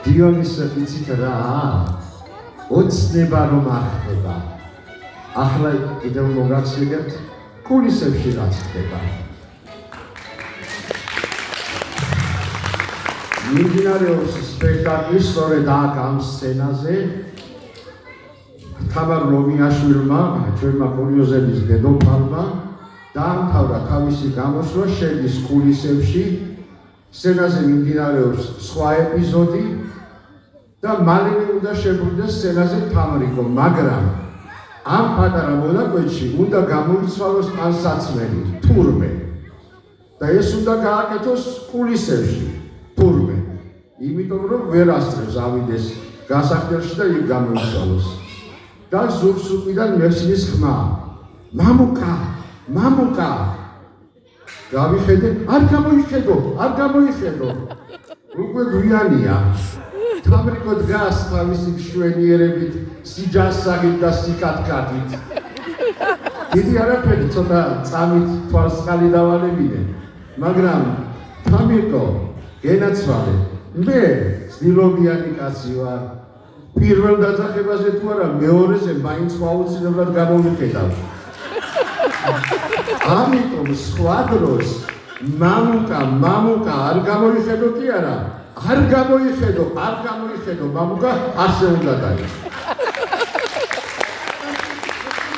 დიონის იცით რა ოცნება რომ ახდება ახლა კიდევ მოგახსენებთ კულისებში რაც ხდება მიმდინარეობს სპექტაკლი სწორედ აქ ამ სცენაზე თამარ ლომიაშვილმა ჩვენმა კურიოზების დედოფალმა დაამთავრა თავისი გამოსვლა შედის კულისებში სცენაზე მიმდინარეობს სხვა ეპიზოდი და მალევე უნდა შეგვიდეს სცენაზე თამრიკო მაგრამ ამ პატარა მონაკვეთში უნდა გამოიცვალოს ტანსაცმელი თურმე და ეს უნდა გააკეთოს კულისებში თურმე იმიტომ რომ ვერ ასწრებს ავიდეს გასახდელში და იქ გამოიცვალოს და ზურგს უკიდან მესმის ხმა მამუკა გავიხედე არ გამოიხედო უკვე გვიანია თამრიკო დგას თავისი მშვენიერებით სიჯანსაღით და სიკათკათით დიდი არაფერი ცოტა წამით თვალსყალი დავალებინე მაგრამ თამრიკო გენაცვალე მე ძილობიანი კაცი ვარ პირველ დაძახებაზე თუ არა მეორეზე მაინც აუცილებლად გამოვიხედავ ამიტომ სხვა დროს მამუკა არ გამოიხედო კი არა არ გამოიხედო მამუკა ასე უნდა დაიწყო